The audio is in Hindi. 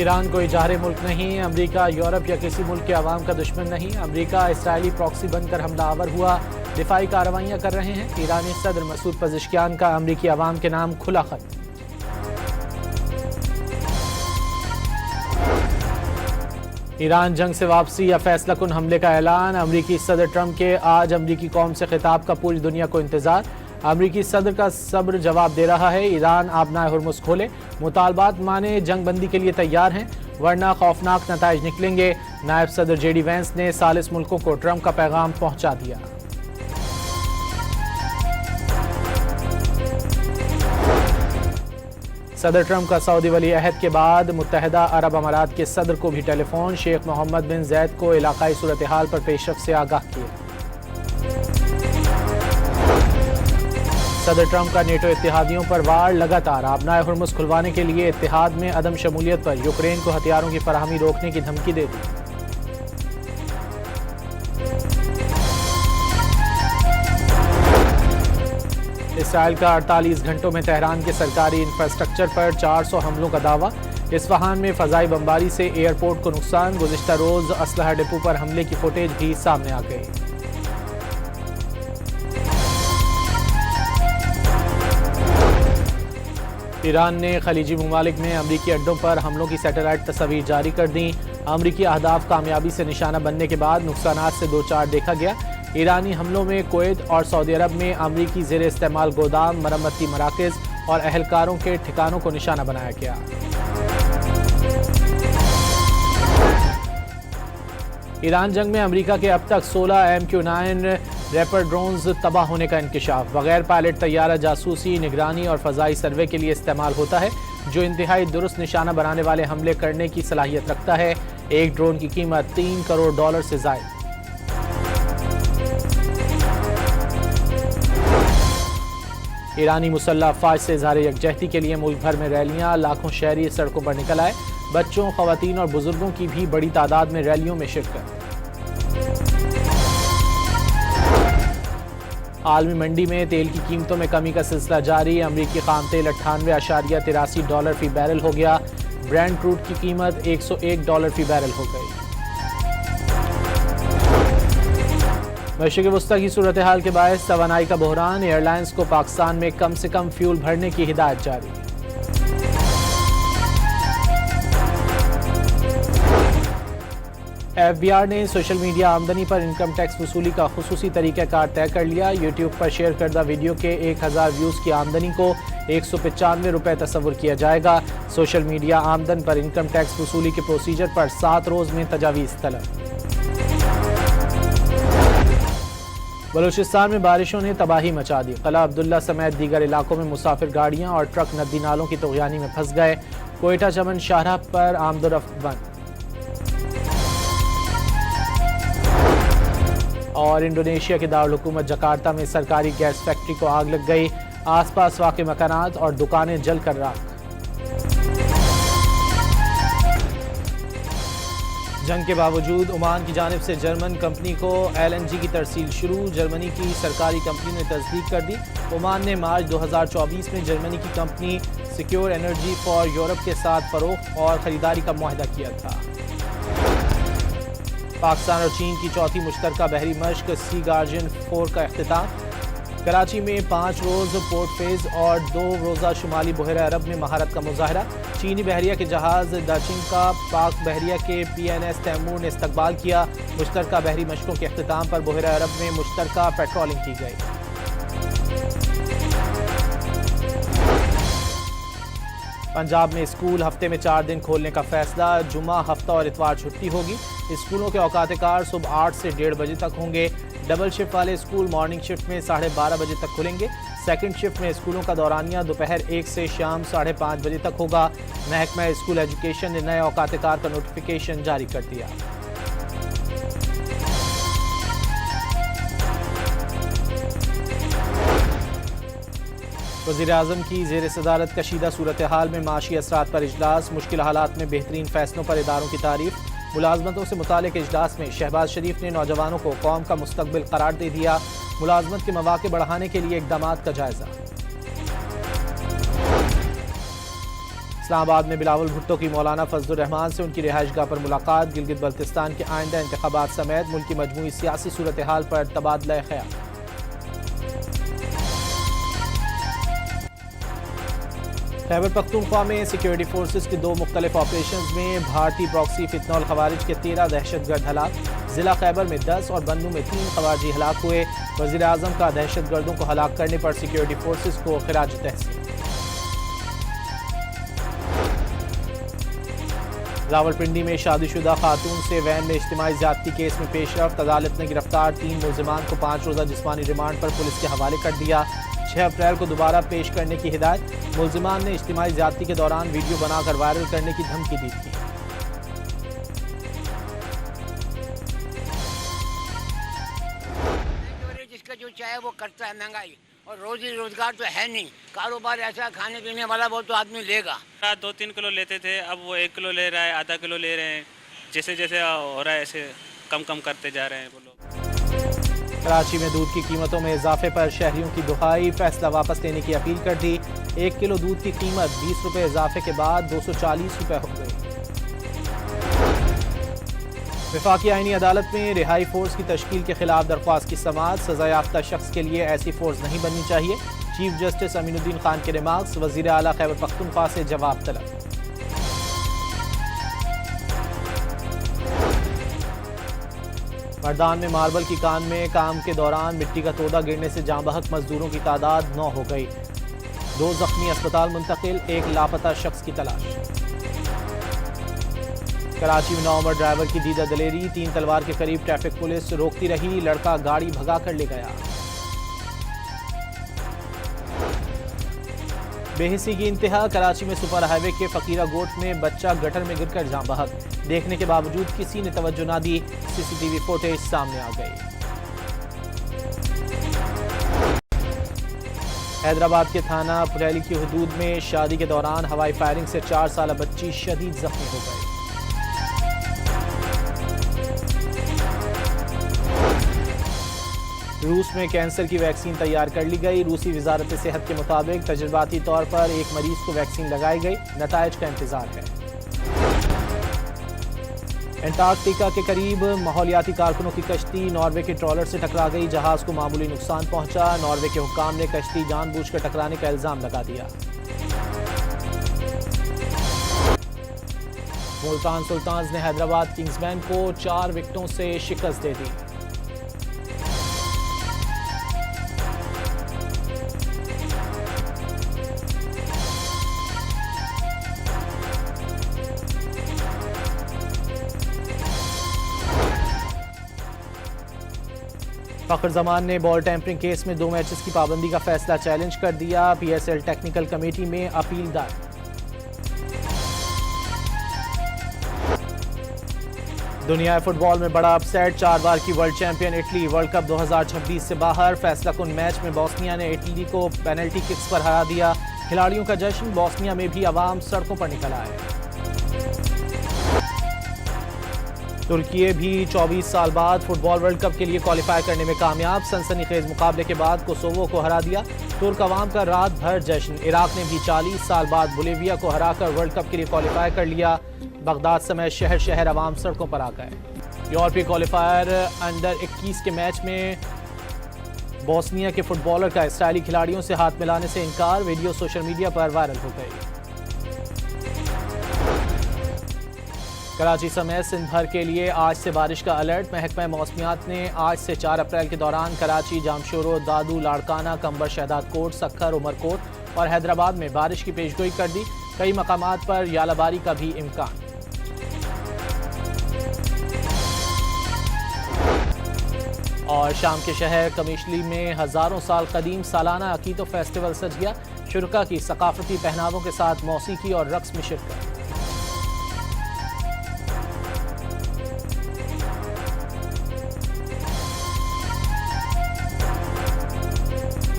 ईरान कोई जाहिर मुल्क नहीं, अमरीका यूरोप या किसी मुल्क के अवाम का दुश्मन नहीं। अमरीका इसराइली प्रॉक्सी बनकर हमलावर हुआ, दिफाई कार्रवाइयाँ कर रहे हैं। ईरानी सदर मसूद पज़ेश्कियान का अमरीकी अवाम के नाम खुला खत। ईरान जंग से वापसी या फैसला कुन हमले का ऐलान। अमरीकी सदर ट्रंप के आज अमरीकी कौम से खिताब का पूरी दुनिया को इंतजार। अमरीकी सदर का सब्र जवाब दे रहा है। ईरान आबनाए हुर्मुज़ खोले, मुतालबात माने, जंग बंदी के लिए तैयार हैं, वरना खौफनाक नताइज निकलेंगे। नायब सदर जेडी वेंस ने सालिस मुल्कों को ट्रंप का पैगाम पहुंचा दिया। सदर ट्रंप का सऊदी वली अहद के बाद मुत्तहिदा अरब अमारात के सदर को भी टेलीफोन। शेख मोहम्मद बिन जैद को इलाकाई सूरत हाल पर पेशरफ से आगाह किया। सदर ट्रंप का नेटो इत्तेहादियों पर वार लगातार। आबनाए हुर्मुज़ खुलवाने के लिए इत्तेहाद में अदम शमूलियत पर यूक्रेन को हथियारों की फराहमी रोकने की धमकी दे दी। इसराइल का 48 घंटों में तेहरान के सरकारी इंफ्रास्ट्रक्चर पर 400 हमलों का दावा। इस्फहान में फजाई बमबारी से एयरपोर्ट को नुकसान। गुज़िश्ता रोज असलहा डिपो पर हमले की फुटेज भी सामने आ गई। ईरान ने खलीजी ममालिक में अमरीकी अड्डों पर हमलों की सैटेलाइट तस्वीर जारी कर दी। अमरीकी अहदाफ कामयाबी से निशाना बनने के बाद नुकसानात से दो चार देखा गया। ईरानी हमलों में कुवैत और सऊदी अरब में अमरीकी ज़ेर इस्तेमाल गोदाम, मरम्मती मराकज़ और अहलकारों के ठिकानों को निशाना बनाया गया। ईरान जंग में अमरीका के अब तक 16 MQ-9 रैपर ड्रोन्स तबाह होने का इंकशाफ। बगैर पायलट तैयारा जासूसी, निगरानी और फ़ज़ाई सर्वे के लिए इस्तेमाल होता है, जो इंतहाई दुरुस्त निशाना बनाने वाले हमले करने की सलाहियत रखता है। एक ड्रोन की कीमत $3 करोड़ से ज़ायद। ईरानी मुसल्लह अफ़वाज से इज़हार यकजहती के लिए मुल्क भर में रैलियां। लाखों शहरी सड़कों पर निकल आए। बच्चों, ख़वातीन और बुजुर्गों की भी बड़ी तादाद में रैलियों में शिरकत। आलमी मंडी में तेल की कीमतों में कमी का सिलसिला जारी। अमरीकी खाम तेल $98.83 फी बैरल हो गया। ब्रेंट क्रूड की कीमत $101 फी बैरल हो गई। मशरिक़ वस्ता की सूरत हाल के बायस तवानाई का बहरान। एयरलाइंस को पाकिस्तान में कम से कम फ्यूल भरने की हिदायत जारी। FBI ने सोशल मीडिया आमदनी पर इनकम टैक्स वसूली का खुसूसी तरीक़ाकार तय कर लिया। यूट्यूब पर शेयर करदा वीडियो के 1000 व्यूज़ की आमदनी को ₹195 तस्वुर किया जाएगा। सोशल मीडिया आमदन पर इनकम टैक्स वसूली के प्रोसीजर पर 7 रोज़ में तजावीज़ तलब। बलूचिस्तान में बारिशों ने तबाही मचा दी। क़िला अब्दुल्ला समेत दीगर इलाकों में मुसाफिर गाड़ियाँ और ट्रक नदी नालों की तुग़यानी में फंस गए। कोयटा चमन शाहराह पर आमदोरफ्त बंद। और इंडोनेशिया के दारुल हुकूमत जकार्ता में सरकारी गैस फैक्ट्री को आग लग गई। आसपास वाक़े मकानात और दुकानें जलकर राख। जंग के बावजूद ओमान की जानिब से जर्मन कंपनी को LNG की तरसील शुरू। जर्मनी की सरकारी कंपनी ने तस्दीक कर दी। ओमान ने मार्च 2024 में जर्मनी की company secure energy for Europe के साथ फरोख्त और ख़रीदारी का मुआहदा किया था। पाकिस्तान और चीन की चौथी मुश्तरका बहरी मश्क सी गार्जियन 4 का इख्तिताम। कराची में 5 रोज़ पोर्ट फेज़ और 2 रोज़ा शुमाली बहरा अरब में महारत का मुजाहरा। चीनी बहरिया के जहाज़ दाचिंग का पाक बहरिया के PNS तैमूर ने इस्तकबाल किया। मुश्तरका बहरी मशकों के इख्तिताम पर बहरा अरब में मुश्तरका पेट्रोलिंग की गई। पंजाब में स्कूल हफ्ते में 4 दिन खोलने का फैसला। जुमा, हफ्ता और इतवार छुट्टी होगी। स्कूलों के औकात कार सुबह 8 से 1:30 बजे तक होंगे। डबल शिफ्ट वाले स्कूल मॉर्निंग शिफ्ट में 12:30 बजे तक खुलेंगे। सेकंड शिफ्ट में स्कूलों का दौरानिया दोपहर 1 से शाम 5:30 बजे तक होगा। महकमा स्कूल एजुकेशन ने नए औकात कार का नोटिफिकेशन जारी कर दिया। वज़ीर-ए-आज़म की ज़ेर सदारत कशीदा सूरत हाल में माशी असरात पर इजलास। मुश्किल हालात में बेहतरीन फैसलों पर इदारों की तारीफ। मुलाजमतों से मुतालिक इजलास में शहबाज शरीफ ने नौजवानों को कौम का मुस्तकबिल करार दे दिया। मुलाजमत के मौके बढ़ाने के लिए इक़दामात का जायजा। इस्लामाबाद में बिलावल भुट्टो की मौलाना फजलुर रहमान से उनकी रिहाइशगाह पर मुलाकात। गिलगित बल्तिस्तान के आइंदा इंतखाबात समेत मुल्क की मजमूई सियासी सूरत हाल पर तबादला ख्याल। खैबर पख्तूनख्वा में सिक्योरिटी फोर्सेज के 2 मुख्तलिफ ऑपरेशन में भारतीय प्रॉक्सी फितनॉल खवारिज के 13 दहशतगर्द हलाक। जिला खैबर में 10 और बन्नू में 3 खवारजी हलाक हुए। वज़ीर आज़म का दहशतगर्दों को हलाक करने पर सिक्योरिटी फोर्सेज को खिराज तहसीन। रावलपिंडी में शादीशुदा खातून से वैन में इज्तिमाई ज़्यादती केस में पेशरफ्त। अदालत ने गिरफ्तार 3 मुल्जिमान को 5 रोज़ा जिस्मानी रिमांड पर पुलिस के हवाले कर दिया। 6 अप्रैल को दोबारा पेश करने की हिदायत। मुल्जिमान ने इज्तिमाई ज़्यादती के दौरान वीडियो बनाकर वायरल करने की धमकी दी थी। जिसका जो चाहे वो करता है, महंगाई और रोजी रोजगार तो है नहीं। कारोबार ऐसा खाने पीने वाला वो तो आदमी लेगा। 2-3 किलो लेते थे, अब वो 1 किलो ले रहा है, आधा किलो ले रहे हैं। जैसे जैसे हो रहा है ऐसे कम करते जा रहे हैं वो लोग। कराची में दूध की कीमतों में इजाफे पर शहरियों की दुहाई। फैसला वापस लेने की अपील कर दी। 1 किलो दूध की कीमत 20 रुपये इजाफे के बाद 240 रुपये हो गई। वफाकी आईनी अदालत में रिहाई फोर्स की तश्कील के खिलाफ दरख्वास्त की समाअत। सजा याफ्ता शख्स के लिए ऐसी फोर्स नहीं बननी चाहिए। चीफ जस्टिस अमीनुद्दीन खान के रिमार्क्स। वजीर आला खैबर पख्तूनख्वा से जवाब तलब। मर्दान में मार्बल की कान में काम के दौरान मिट्टी का तोदा गिरने से जाँ बहक मजदूरों की तादाद 9 हो गई। 2 जख्मी अस्पताल मुंतकिल, 1 लापता शख्स की तलाश। कराची में 9 उम्र ड्राइवर की दीदा दलेरी। 3 तलवार के करीब ट्रैफिक पुलिस रोकती रही, लड़का गाड़ी भगा कर ले गया। बेहिसी की इंतहा। कराची में सुपर हाईवे के फकीरा गोट में बच्चा गटर में गिरकर जाँ बहक। देखने के बावजूद किसी ने तवज्जो ना दी। सीसीटीवी फुटेज सामने आ गई। हैदराबाद के थाना पुरैली की हुदूद में शादी के दौरान हवाई फायरिंग से 4 साला बच्ची शदीद जख्मी हो गई। रूस में कैंसर की वैक्सीन तैयार कर ली गई। रूसी वजारत सेहत के मुताबिक तजर्बाती तौर पर एक मरीज को वैक्सीन लगाई गई। नताइज का इंतजार है। एंटार्कटिका के करीब माहौलियाती कारकुनों की कश्ती नॉर्वे के ट्रॉलर से टकरा गई। जहाज को मामूली नुकसान पहुंचा। नॉर्वे के हुक्काम ने कश्ती जानबूझकर टकराने का इल्जाम लगा दिया। मुल्तान सुल्तान्स ने हैदराबाद किंग्समैन को 4 विकेटों से शिकस्त दे दी। फखर जमान ने बॉल टैंपरिंग केस में 2 मैचेस की पाबंदी का फैसला चैलेंज कर दिया। PSL टेक्निकल कमेटी में अपील दायर। दुनिया फुटबॉल में बड़ा अपसेट। 4 बार की world champion Italy world cup 2026 से बाहर। फैसला कुन मैच में बोस्निया ने इटली को पेनल्टी किक्स पर हरा दिया। खिलाड़ियों का जश्न। बोस्निया में भी अवाम सड़कों पर निकल आए। तुर्की भी 24 साल बाद फुटबॉल वर्ल्ड कप के लिए क्वालिफाई करने में कामयाब। सनसनीखेज मुकाबले के बाद कोसोवो को हरा दिया। तुर्क अवाम का रात भर जश्न। इराक ने भी 40 साल बाद बोलिविया को हराकर वर्ल्ड कप के लिए क्वालिफाई कर लिया। बगदाद समेत शहर शहर अवाम सड़कों पर आ गए। यूरोपीय क्वालिफायर अंडर 21 के मैच में बोस्निया के फुटबॉलर का इसराइली खिलाड़ियों से हाथ मिलाने से इनकार। वीडियो सोशल मीडिया पर वायरल हो गई। कराची समेत सिंध भर के लिए आज से बारिश का अलर्ट। महकमा मौसमियात ने आज से 4 अप्रैल के दौरान कराची, जामशोरो, दादू, लाड़काना, कंबर, शहदाद कोट, सक्खर, उमरकोट और हैदराबाद में बारिश की पेशगोई कर दी। कई मकामात पर यालाबारी का भी इम्कान। और शाम के शहर कमिश्ली में हजारों साल कदीम सालाना अकीदो फेस्टिवल सज गया। शुरका की सकाफती पहनावों के साथ मौसीकी और रक्स में शिरकत।